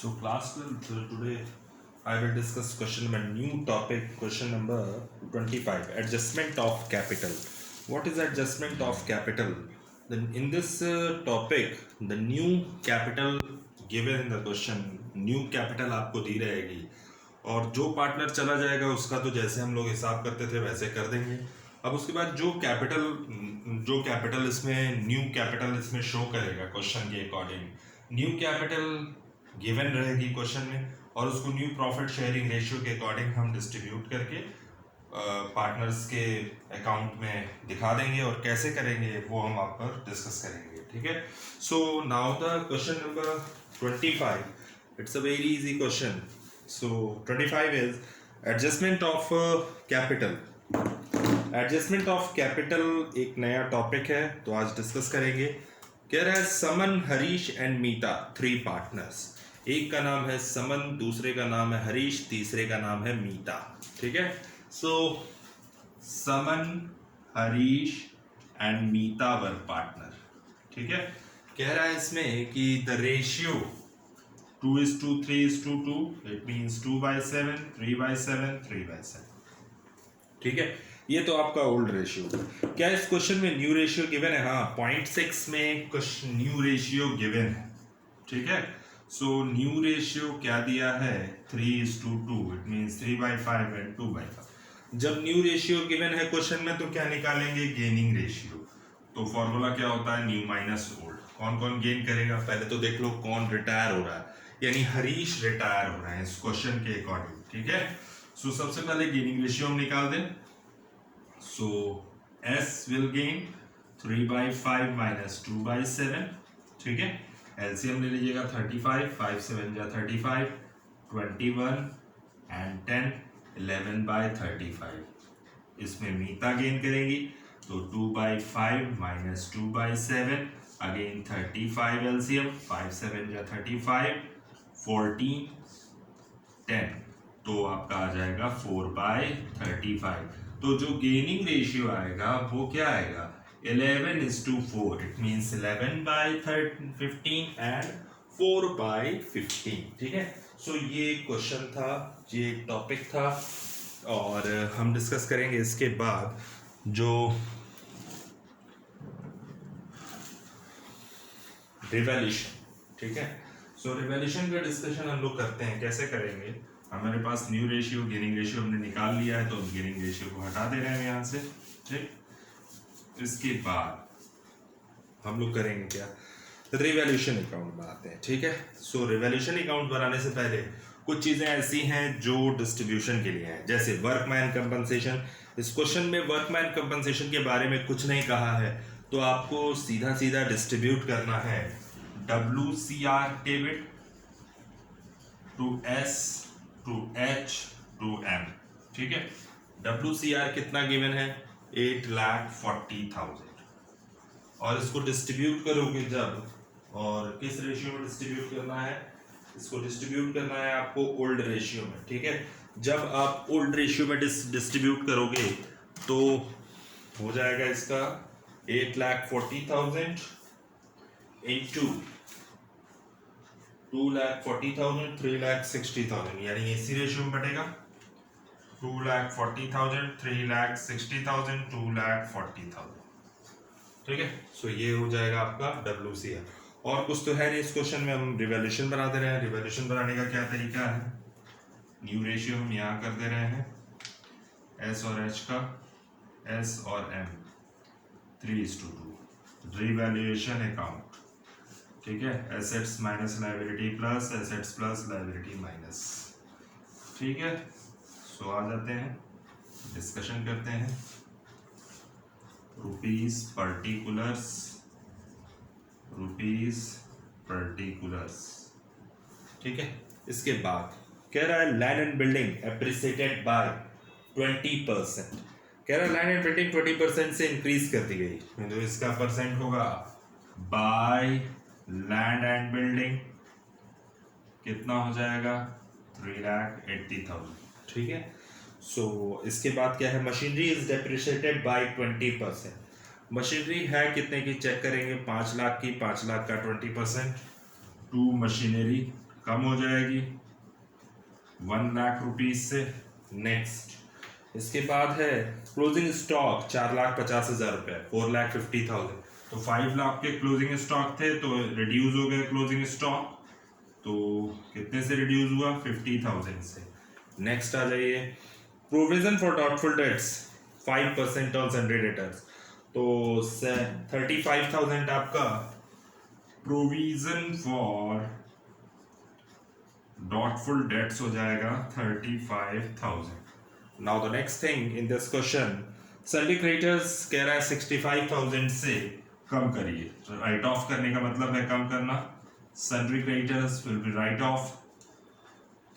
So class 12, today I will discuss question number new topic, question number 25, adjustment of capital. What is adjustment of capital? Then in this topic, the new capital given in the question, new capital आपको दी रहेगी और जो partner चला जाएगा उसका तो जैसे हम लोग हिसाब करते थे वैसे कर देंगे। अब उसके बाद जो कैपिटल इसमें न्यू कैपिटल इसमें शो करेगा क्वेश्चन के अकॉर्डिंग न्यू कैपिटल गिवन रहेगी क्वेश्चन में और उसको न्यू प्रॉफिट शेयरिंग रेशियो के अकॉर्डिंग हम डिस्ट्रीब्यूट करके पार्टनर्स के अकाउंट में दिखा देंगे और कैसे करेंगे वो हम आप पर डिस्कस करेंगे। ठीक है। So now the question number 25, it's a very easy question. So 25 is adjustment of capital. Adjustment of capital एक नया टॉपिक है तो आज डिस्कस करेंगे। कह रहा है समन, हरीश एंड मीता, 3 पार्टनर्स। एक का नाम है समन, दूसरे का नाम है हरीश, तीसरे का नाम है मीता। ठीक है। So Suman, Harish and Meeta were partner. ठीक है। कह रहा है इसमें कि द रेशियो 2:3:2, इट मीन्स 2/7, 3/7, 3/7। ठीक है। ये तो आपका ओल्ड रेशियो। क्या इस क्वेश्चन में न्यू रेशियो गिवन है? हाँ, 0.6 में कुछ न्यू रेशियो गिवन है। ठीक है। सो न्यू रेशियो क्या दिया है? 3:2, इट मीन्स 3/5 एंड 2/5। जब न्यू रेशियो गिवन है क्वेश्चन में तो क्या निकालेंगे? Gaining ratio. तो फॉर्मूला क्या होता है? New minus old. कौन कौन गेन करेगा पहले तो देख लो। कौन रिटायर हो रहा है, यानी हरीश रिटायर हो रहा है इस क्वेश्चन के अकॉर्डिंग। ठीक है। सो सबसे पहले गेनिंग रेशियो हम निकाल दें। So S will gain 3/5 minus 2/7। ठीक है। LCM ले लीजिएगा 35, 5 7 जा 35, 21 and 10, 11/35। इसमें मीता गेन करेंगी तो 2/5 minus 2/7, अगेन 35 LCM, 5 7 जा 35, 14, 10, तो आपका आ जाएगा 4/35। तो जो गेनिंग रेशियो आएगा वो क्या आएगा? 11:4, इट मीन्स 11/15 एंड 4/15। ठीक है। सो ये क्वेश्चन था, ये टॉपिक था और हम डिस्कस करेंगे इसके बाद जो रिवैल्यूशन। ठीक है। सो रिवैल्यूशन का डिस्कशन हम लोग करते हैं। कैसे करेंगे? हमारे पास न्यू रेशियो, गेनिंग रेशियो हमने निकाल लिया है तो हम गेनिंग रेशियो को हटा दे रहे हैं यहाँ से। ठीक। इसके बाद हम लोग करेंगे क्या? रिवैल्यूशन अकाउंट बनाते हैं। ठीक है। सो रिवैल्यूशन अकाउंट बनाने से पहले कुछ चीज़ें ऐसी हैं जो डिस्ट्रीब्यूशन के लिए हैं, जैसे वर्कमैन कंपनसेशन। इस क्वेश्चन में वर्कमैन कंपनसेशन के बारे में कुछ नहीं कहा है तो आपको सीधा सीधा डिस्ट्रीब्यूट करना है WCR debit to S to H to M। ठीक है। WCR कितना गिवन है? 8,40,000 और इसको डिस्ट्रीब्यूट करोगे जब, और किस रेशियो में डिस्ट्रीब्यूट करना है? इसको डिस्ट्रीब्यूट करना है आपको ओल्ड रेशियो में। ठीक है। जब आप ओल्ड रेशियो में डिस्ट्रीब्यूट करोगे तो हो जाएगा इसका 8,40,000 इंटू 2,40,000, 3,60,000, यानी इसी रेशियो में बटेगा। 2,40,000, 3,60,000, 2,40,000। ठीक है। सो ये हो जाएगा आपका WCR। और कुछ तो है नहीं इस क्वेश्चन में, हम रिवैल्यूशन बना दे रहे हैं। रिवैल्यूशन बनाने का क्या तरीका है? न्यू रेशियो हम यहाँ कर दे रहे हैं S और H का, S और M 3:2। Revaluation account. ठीक है। Assets minus liability plus assets plus liability minus. ठीक है। सो आ जाते हैं, डिस्कशन करते हैं। Rupees particulars. ठीक है। इसके बाद कह रहा है land and building appreciated by 20%। कह रहा है लैंड एंड बिल्डिंग 20% से इंक्रीज कर दी गई, तो इसका परसेंट होगा बाय लैंड एंड बिल्डिंग। कितना हो जाएगा? 3,80,000। ठीक है। सो इसके बाद क्या है? Machinery is depreciated by 20%। Machinery है कितने की? चेक करेंगे। 5 लाख की, 5 लाख का 20%। 2 मशीनरी कम हो जाएगी 1 लाख रुपीज से। नेक्स्ट इसके बाद है क्लोजिंग स्टॉक 4,50,000 रुपए, 4,50,000। तो 5 लाख के क्लोजिंग स्टॉक थे तो रिड्यूस हो गए क्लोजिंग स्टॉक, तो कितने से रिड्यूस हुआ 50,000 से। नेक्स्ट आ जाइए provision for doubtful debts 5% on Sunday debtors, तो 35,000 आपका प्रोविजन फॉर डॉटफुल डेट्स हो जाएगा 35,000। Now the next thing in this question, Sunday creditors कह रहा है 65,000 से कम करिए। राइट ऑफ करने का मतलब है कम करना। Sunday creditors will be right of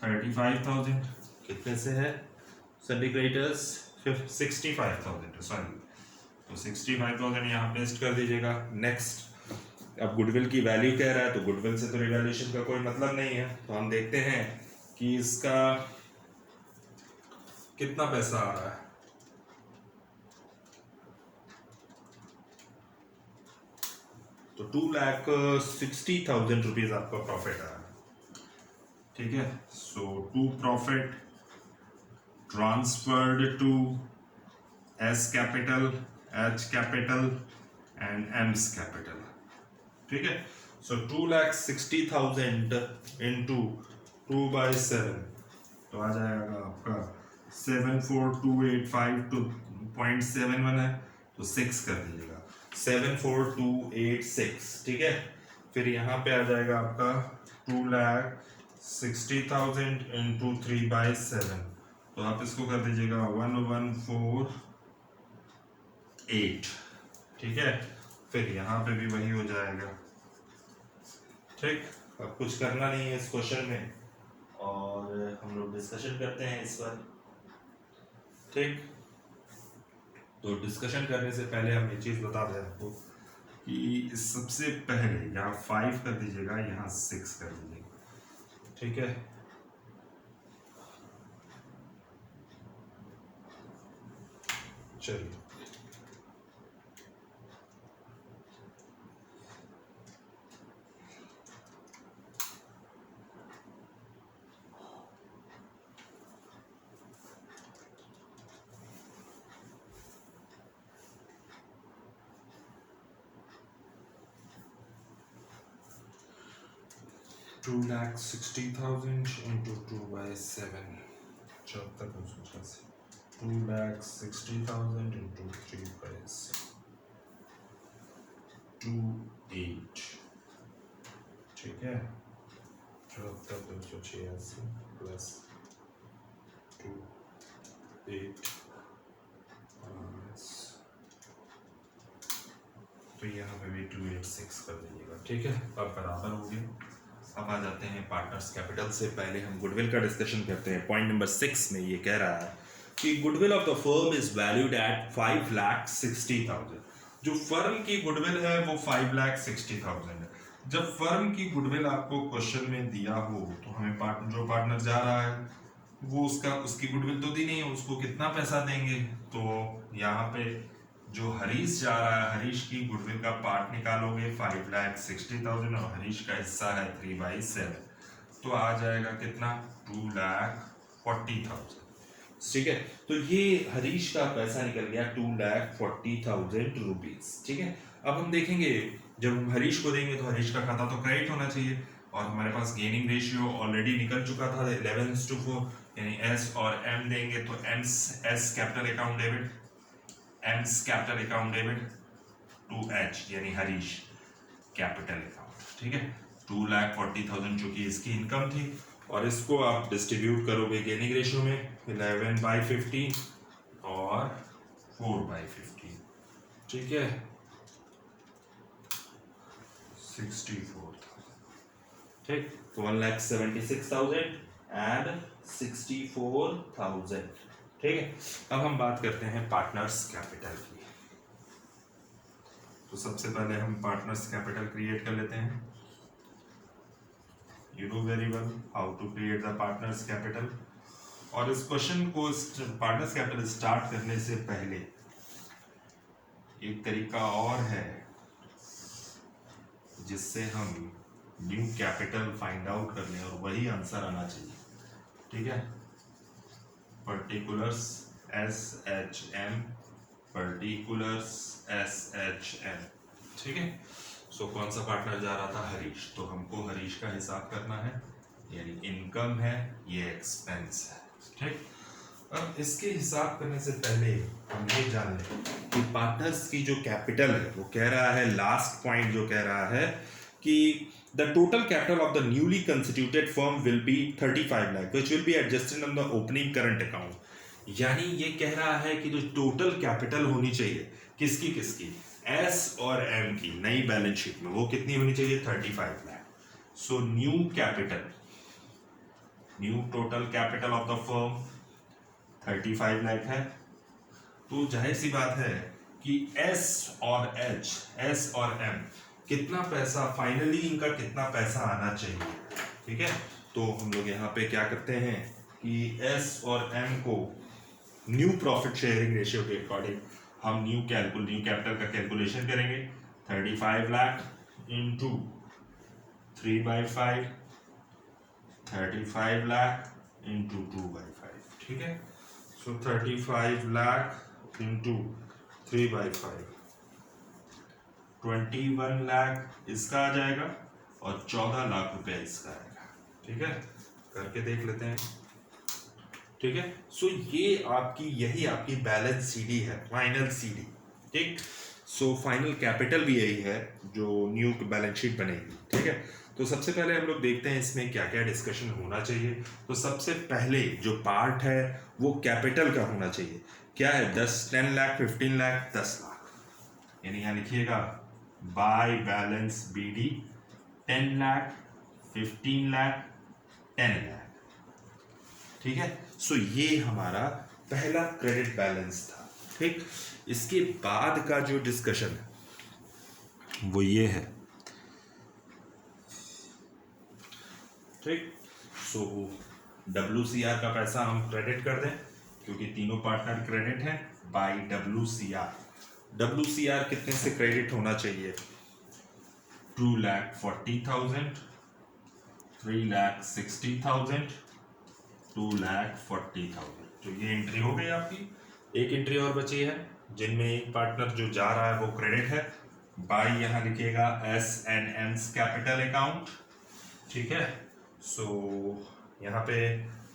35,000। कितने से है सन्डे क्रेडिटर्स 65,000, सॉरी, तो 65,000 यहाँ पेस्ट कर दीजिएगा। नेक्स्ट अब गुडविल की वैल्यू कह रहा है, तो गुडविल से तो रिवैल्यूएशन का कोई मतलब नहीं है, तो हम देखते हैं कि इसका कितना पैसा आ रहा है। तो 2,60,000 रुपीज आपका प्रॉफिट आ रहा है, ठीक है। So to profit transferred to S capital, H capital and M's capital, ठीक है। सो 2,60,000 इंटू 2/7, तो आ जाएगा आपका 74285.71 है, तो 6 कर दीजिएगा 74286, ठीक है। फिर यहाँ पे आ जाएगा आपका 2,60,000 इंटू 3/7, तो आप इसको कर दीजिएगा 1148, ठीक है। फिर यहाँ पे भी वही हो जाएगा, ठीक। अब कुछ करना नहीं है इस क्वेश्चन में, और हम लोग डिस्कशन करते हैं इस पर, ठीक। तो डिस्कशन करने से पहले हम ये चीज़ बता दें आपको कि सबसे पहले यहाँ 5 कर दीजिएगा, यहाँ 6 कर दीजिएगा, ठीक है। चलिए 2,60,000 into 2/7, 74,280, 2,60,000 into 3/7, 28, ठीक है। 74,286 प्लस 28, तो यहाँ पे भी 286 कर दीजिएगा, ठीक है। अब बराबर हो गया। अब आ जाते हैं पार्टनर्स कैपिटल से पहले हम गुडविल का डिस्कशन करते हैं। पॉइंट नंबर 6 में ये कह रहा है कि goodwill of the firm is valued at 5,60,000। जो फर्म की गुडविल है वो 5,60,000 है। जब फर्म की गुडविल आपको क्वेश्चन में दिया हो तो हमें जो पार्टनर जा रहा है वो उसकी गुडविल तो दी नहीं है, उसको कितना पैसा देंगे। तो यहाँ पे जो हरीश जा रहा है, हरीश की गुडविल का पार्ट निकालोगे 5,60,000 और हरीश का हिस्सा है 3/7, तो आ जाएगा कितना 2,40,000, ठीक है। तो ये हरीश का पैसा निकल गया 2,40,000 रुपीज, ठीक है। अब हम देखेंगे जब हम हरीश को देंगे तो हरीश का खाता तो क्रेडिट होना चाहिए, और हमारे पास गेनिंग रेशियो ऑलरेडी निकल चुका था 11:4, यानी एस और एम देंगे तो S capital account debit, M's capital account debit to H यानी हरीश कैपिटल अकाउंट, ठीक है। 2,40,000 जो कि इसकी इनकम थी, और इसको आप डिस्ट्रीब्यूट करोगे गेनिंग रेशियो में 11/15 और 4/15, ठीक है। 64,000, ठीक। 1,76,000 एंड 64,000, ठीक है। अब हम बात करते हैं पार्टनर्स कैपिटल की। तो सबसे पहले हम पार्टनर्स कैपिटल क्रिएट कर लेते हैं। You know very well how to create the partners capital. और इस क्वेश्चन को पार्टनर्स कैपिटल स्टार्ट करने से पहले एक तरीका और है जिससे हम न्यू कैपिटल फाइंड आउट कर लें, और वही आंसर आना चाहिए, ठीक है। पर्टिकुलर्स SHM, पर्टिकुलर्स SHM, ठीक है। सो कौन सा पार्टनर जा रहा था? हरीश। तो हमको हरीश का हिसाब करना है, यानी इनकम है, ये एक्सपेंस है, ठीक। अब इसके हिसाब करने से पहले हम ये जान लें कि पार्टनर्स की जो कैपिटल है वो कह रहा है, लास्ट पॉइंट जो कह रहा है कि the total capital of the newly constituted firm will be 35 lakh which will be adjusted on the opening current account. यानी ये कह रहा है कि जो टोटल कैपिटल होनी चाहिए किसकी किसकी, एस और एम की नई बैलेंस शीट में, वो कितनी होनी चाहिए? 35 lakh. So new capital, new total capital of the firm 35 lakh है। तो जाहिर सी बात है कि एस और एच, एस और एम कितना पैसा फाइनली, इनका कितना पैसा आना चाहिए, ठीक है। तो हम लोग यहाँ पे क्या करते हैं कि एस और एम को न्यू प्रॉफिट शेयरिंग रेशियो के अकॉर्डिंग हम न्यू कैपिटल का कैलकुलेशन करेंगे। 35 लाख इंटू 3/5, 35 लाख इंटू 2/5, ठीक है। सो 35 लाख इंटू 3/5, 21 लाख इसका आ जाएगा और 14 लाख रुपए इसका आएगा, ठीक है। करके देख लेते हैं, ठीक है। सो ये आपकी, यही आपकी बैलेंस सीडी है, फाइनल सीडी, ठीक। सो फाइनल कैपिटल भी यही है जो न्यू बैलेंस शीट बनेगी, ठीक है। तो सबसे पहले हम लोग देखते हैं इसमें क्या क्या डिस्कशन होना चाहिए। तो सबसे पहले जो पार्ट है वो कैपिटल का होना चाहिए। क्या है? 10 लाख 15 लाख 10 लाख, यानी यहाँ लिखिएगा by balance BD 10 lakh 15 lakh 10 lakh, ठीक है। सो ये हमारा पहला क्रेडिट बैलेंस था, ठीक। इसके बाद का जो डिस्कशन है वो ये है, ठीक। सो WCR का पैसा हम क्रेडिट कर दें क्योंकि तीनों पार्टनर क्रेडिट हैं बाय WCR। WCR कितने से क्रेडिट होना चाहिए? 2,40,000, 3,60,000, 2,40,000। तो ये एंट्री हो गई आपकी। एक एंट्री और बची है जिनमें एक पार्टनर जो जा रहा है वो क्रेडिट है बाय, यहाँ लिखिएगा S&M's कैपिटल अकाउंट, ठीक है। सो यहाँ पे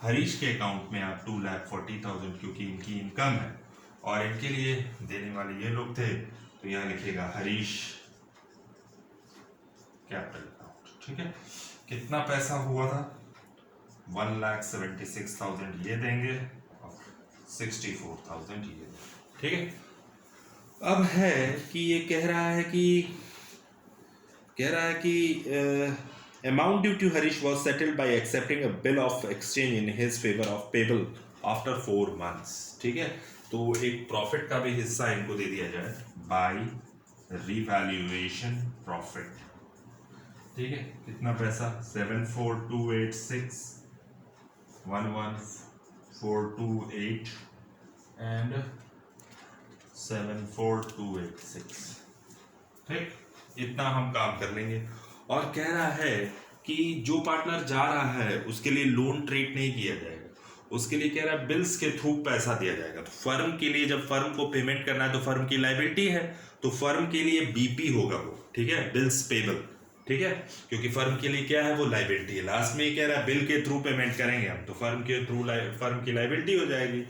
हरीश के अकाउंट में आप 2,40,000 क्योंकि इनकी इनकम है और इनके लिए देने वाले ये लोग थे, तो यहाँ लिखिएगा हरीश कैपिटल अकाउंट, ठीक है। कितना पैसा हुआ था? 1,76,000 ये देंगे और 64,000 ये देंगे, ठीक है। अब है कि ये कह रहा है कि amount due to Harish was settled by accepting a bill of exchange in his favor of payable after 4 months, ठीक है। तो एक प्रॉफिट का भी हिस्सा इनको दे दिया जाए बाय रिवैल्यूएशन प्रॉफिट, ठीक है। कितना पैसा? 74,286, 11,428 एंड 74,286, ठीक। इतना हम काम कर लेंगे। और कह रहा है कि जो पार्टनर जा रहा है उसके लिए लोन ट्रीट नहीं किया जाएगा, उसके लिए कह रहा है बिल्स के थ्रू पैसा दिया जाएगा। तो फर्म के लिए जब फर्म को पेमेंट करना है तो फर्म की लायबिलिटी है, तो फर्म के लिए BP होगा वो, ठीक है, बिल्स पेबल, ठीक है। क्योंकि फर्म के लिए क्या है? वो लायबिलिटी है। लास्ट में ही कह रहा है बिल के थ्रू पेमेंट करेंगे हम, तो फर्म के थ्रू फर्म की लायबिलिटी हो जाएगी।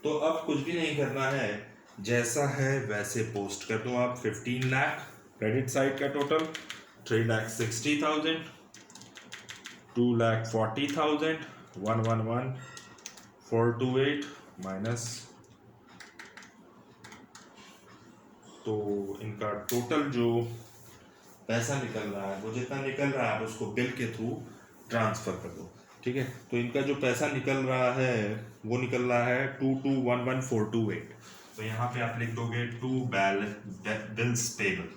तो अब कुछ भी नहीं करना है, जैसा है वैसे पोस्ट कर दो आप। 15 लाख क्रेडिट साइड का टोटल, 3,60,000, 2,40,000, 111,428 माइनस, तो इनका टोटल जो पैसा निकल रहा है वो जितना निकल रहा है आप उसको बिल के थ्रू ट्रांसफर कर दो, ठीक है। तो इनका जो पैसा निकल रहा है वो निकल रहा है 2,211,428। तो यहाँ पे आप लिख दोगे 2 बिल्स पेबल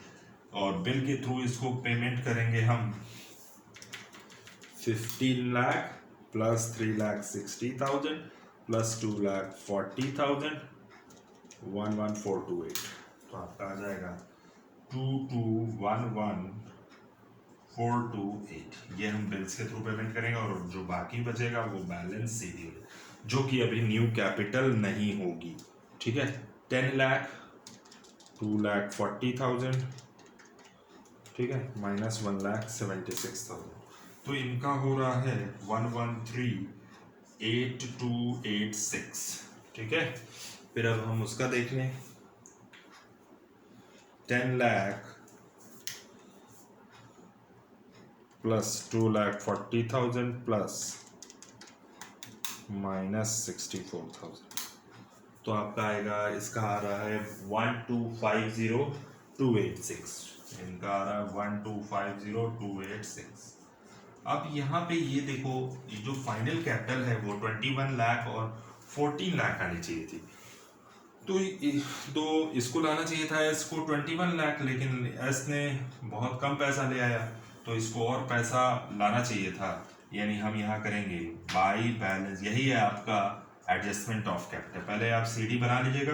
और बिल के थ्रू इसको पेमेंट करेंगे हम 15 लाख प्लस 3,60,000 प्लस 2,40,000, 11,428। तो आपका आ जाएगा 2,211,428 428 ये हम बिल्स के थ्रू पेमेंट करेंगे और जो बाकी बचेगा वो बैलेंस सीधी जो कि अभी न्यू कैपिटल नहीं होगी। ठीक है, 10 लाख 2,40,000, ठीक है, माइनस 1,76,000, तो इनका हो रहा है 113,8286। ठीक है, फिर अब हम उसका देख लें। 10 लाख प्लस 2,40,000 प्लस माइनस 64,000, तो आपका आएगा, इसका आ रहा है 1,250,286, इनका आ रहा है 1,250,286। अब यहाँ पे ये देखो, ये जो फाइनल कैपिटल है वो 21 लाख और 14 लाख आनी चाहिए थी, तो इसको लाना चाहिए था इसको 21 लाख, लेकिन एस ने बहुत कम पैसा ले आया, तो इसको और पैसा लाना चाहिए था। यानी हम यहाँ करेंगे बाई बैलेंस, यही है आपका एडजस्टमेंट ऑफ कैपिटल। पहले आप सीडी बना लीजिएगा,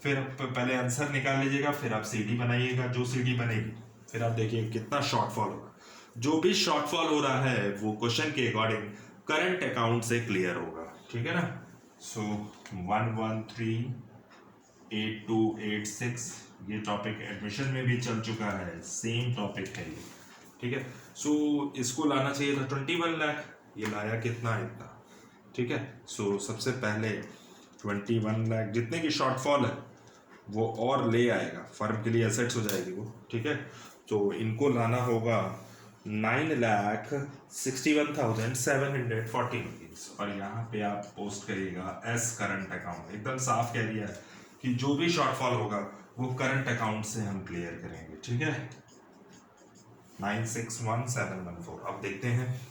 फिर पहले आंसर निकाल लीजिएगा, फिर आप सीडी बनाइएगा, जो सीडी बनेगी फिर आप देखिए कितना शॉर्टफॉल होगा। जो भी शॉर्टफॉल हो रहा है वो क्वेश्चन के अकॉर्डिंग करंट अकाउंट से क्लियर होगा। ठीक है ना, सो 113,8286 ये टॉपिक एडमिशन में भी चल चुका है, सेम टॉपिक है ये। ठीक है, सो इसको लाना चाहिए था 21 लाख, ये लाया कितना, इतना। ठीक है, सो सबसे पहले 21 लाख जितने की शॉर्टफॉल है वो और ले आएगा, फर्म के लिए एसेट्स हो जाएगी वो। ठीक है, तो इनको लाना होगा 9,61,740 रुपीज़, और यहाँ पे आप पोस्ट करिएगा एस करंट अकाउंट। एकदम साफ कह दिया है कि जो भी शॉर्टफॉल होगा वो करंट अकाउंट से हम क्लियर करेंगे। ठीक है, 961,714। अब देखते हैं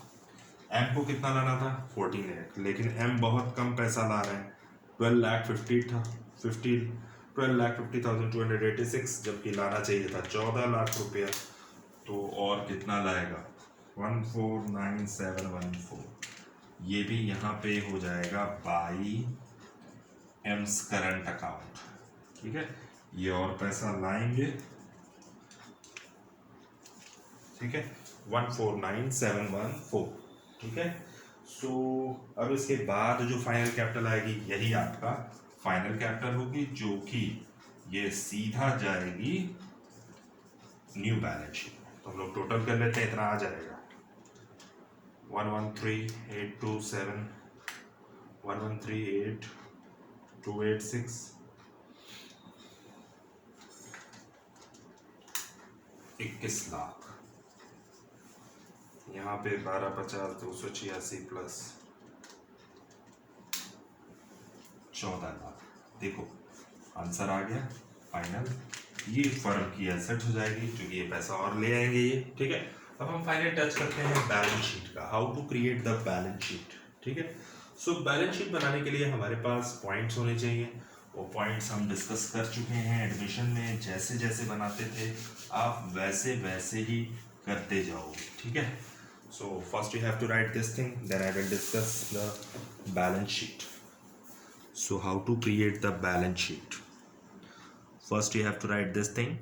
एम को कितना लाना था, 14 लाख, लेकिन एम बहुत कम पैसा ला रहे हैं, 12,50,286, जबकि लाना चाहिए था 14 लाख रुपया, तो और कितना लाएगा 149,714। ये भी यहाँ पे हो जाएगा बाई एम्स करंट अकाउंट। ठीक है, ये और पैसा लाएंगे। ठीक है, 149,714। ठीक है, सो अब इसके बाद जो फाइनल कैपिटल आएगी यही आपका फाइनल कैपिटल होगी, जो कि ये सीधा जाएगी न्यू बैलेंस शीट। तो हम लोग टोटल कर लेते हैं, इतना आ जाएगा 113,827, 113,8,286, 21 लाख, यहाँ पे 12,50,286 प्लस 14 लाख। देखो आंसर आ गया फाइनल, ये फर्म की एसेट हो जाएगी क्योंकि ये पैसा और ले आएंगे ये। ठीक है, अब हम फाइनल टच करते हैं बैलेंस शीट का, how to create the balance sheet. ठीक है, सो बैलेंस शीट बनाने के लिए हमारे पास पॉइंट्स होने चाहिए, वो पॉइंट्स हम डिस्कस कर चुके हैं एडमिशन में, जैसे जैसे बनाते थे आप वैसे वैसे ही करते जाओगे। ठीक है, so first you have to write this thing, then I will discuss the balance sheet. So how to create the balance sheet? First you have to write this thing.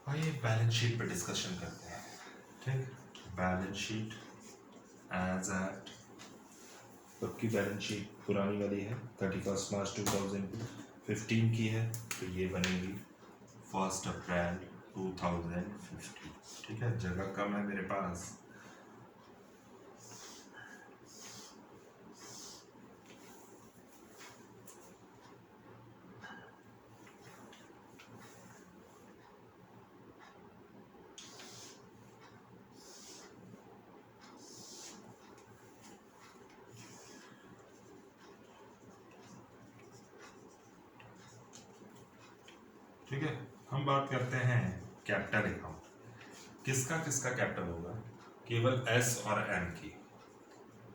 आइए बैलेंस शीट पे discussion करते हैं। ठीक, balance sheet as eight, सबकी balance sheet पुरानी वाली है, 31 मार्च 2015 की है, तो ये बनेगी 1 अप्रैल 2015। ठीक है, जगह कम है मेरे पास, ठीक है। हम बात करते हैं कैपिटल अकाउंट, किसका किसका कैपिटल होगा, केवल एस और एम की।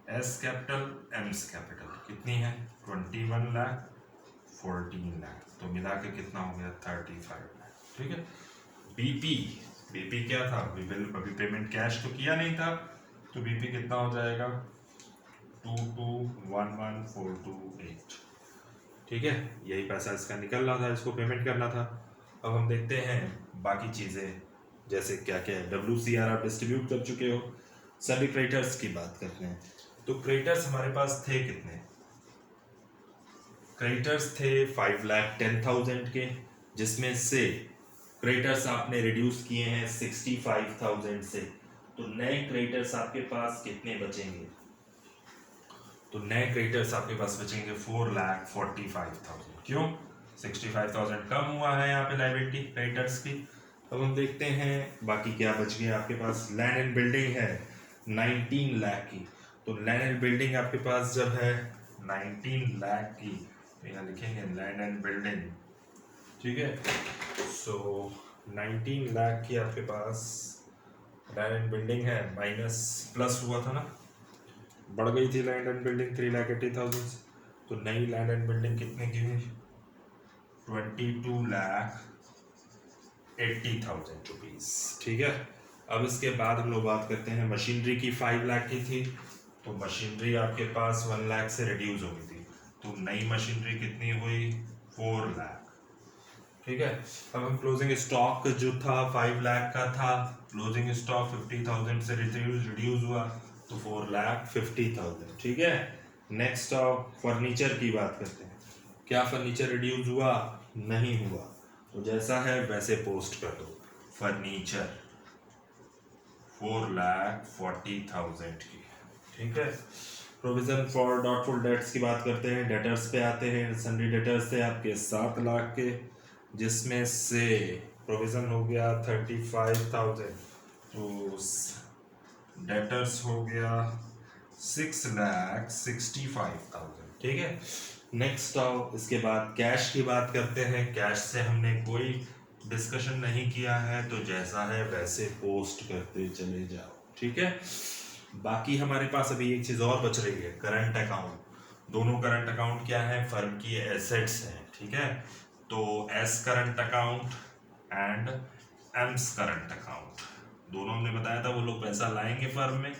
एस कैपिटल एम्स कैपिटल कितनी है 21 लाख 14 लाख, तो मिला के कितना हो गया 35 लाख। ठीक है। बीपी, बीपी क्या था, अभी पेमेंट कैश तो किया नहीं था, तो बीपी कितना हो जाएगा 2211,428। ठीक है, यही पैसा इसका निकल रहा था, इसको पेमेंट करना था। अब हम देखते हैं बाकी चीज़ें, जैसे क्या क्या है। WCR आप डिस्ट्रीब्यूट कर चुके हो। सभी क्रेडिटर्स की बात करते हैं। तो क्रेडिटर्स हमारे पास थे कितने, क्रेडिटर्स थे 5,10,000 के, जिसमें से क्रेडिटर्स आपने रिड्यूस किए हैं 65,000 से। तो नए क्रेडिटर्स आपके पास कितने बचेंगे, तो नए क्रेडिटर्स आपके पास बचेंगे 4,45,000। क्यों, 65,000 कम हुआ है यहाँ पे लायबिलिटी क्रेडिटर्स की। अब हम देखते हैं बाकी क्या बच गया आपके पास। लैंड एंड बिल्डिंग है 19 लाख की, तो लैंड एंड बिल्डिंग आपके पास जब है 19 लाख की, तो यहाँ लिखेंगे लैंड एंड बिल्डिंग। ठीक है, सो 19 लाख की आपके पास लैंड एंड बिल्डिंग है, माइनस प्लस हुआ था ना, बढ़ गई थी लैंड एंड बिल्डिंग 3,80,000 से, तो नई लैंड एंड बिल्डिंग कितने की हुई 22,80,000 रुपीज। ठीक है। अब इसके बाद हम लोग बात करते हैं मशीनरी की। 5 लाख की थी, तो मशीनरी आपके पास 1 लाख से रिड्यूस हो गई थी, तो नई मशीनरी कितनी हुई 4 लाख। ठीक है। अब हम क्लोजिंग स्टॉक जो था 5 लाख का था, क्लोजिंग स्टॉक 50,000 से रिड्यूस हुआ, तो 4,50,000। ठीक है। नेक्स्ट फर्नीचर की बात करते हैं। क्या फर्नीचर रिड्यूस हुआ, नहीं हुआ, तो जैसा है वैसे पोस्ट कर दो। फर्नीचर 4,40,000 की। ठीक है। प्रोविजन फॉर डॉटफुल डेट्स की बात करते हैं। डेटर्स पे आते हैं। सन्ड्री डेटर्स थे आपके 7 लाख के, जिसमें से प्रोविजन हो गया 35,000, तो डेटर्स हो गया 6,65,000। ठीक है। नेक्स्ट आओ, इसके बाद कैश की बात करते हैं। कैश से हमने कोई डिस्कशन नहीं किया है, तो जैसा है वैसे पोस्ट करते चले जाओ। ठीक है। बाकी हमारे पास अभी एक चीज और बच रही है, करंट अकाउंट। दोनों करंट अकाउंट क्या है, फर्म की एसेट्स हैं। ठीक है। तो S current account and AIIMS current account, दोनों हमने बताया था वो लोग पैसा लाएंगे फर्म में,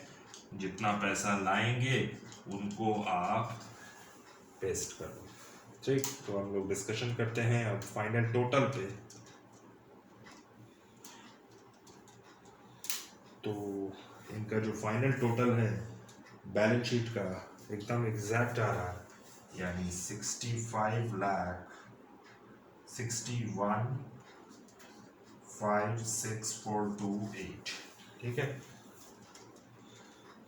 जितना पैसा लाएंगे उनको आप पेस्ट कर दो। ठीक, तो हम लोग डिस्कशन करते हैं अब फाइनल टोटल पे। तो इनका जो फाइनल टोटल है बैलेंस शीट का एकदम एग्जैक्ट आ रहा है, यानी 65,61,56,428। ठीक है।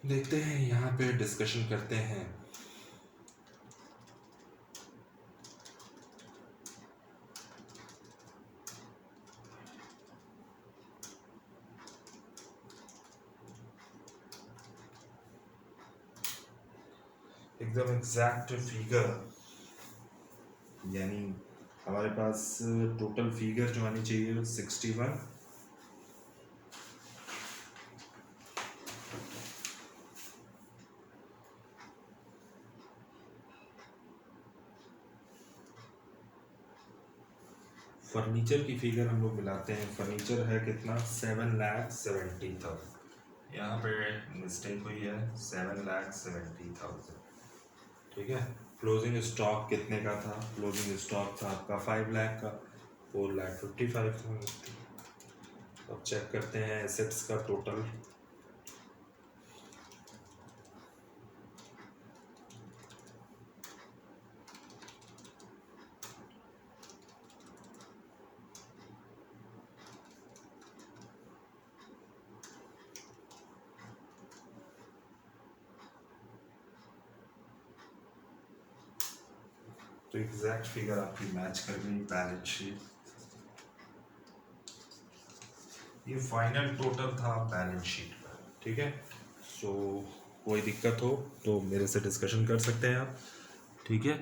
देखते हैं यहाँ पे डिस्कशन करते हैं। एकदम एग्जैक्ट फिगर, यानी हमारे पास टोटल फिगर जो आनी चाहिए 61, फर्नीचर की फिगर हम लोग मिलाते हैं। फर्नीचर है कितना 7,70,000, यहाँ पे मिस्टेक हुई है 7,70,000। ठीक है। क्लोजिंग स्टॉक कितने का था, क्लोजिंग स्टॉक था आपका 5 लाख का, 4,55,000। अब चेक करते हैं एसेट्स का टोटल। तो एग्जैक्ट फिगर आपकी मैच कर गई बैलेंस शीट। ये फाइनल टोटल था बैलेंस शीट का। ठीक है। सो कोई दिक्कत हो तो मेरे से डिस्कशन कर सकते हैं आप। ठीक है।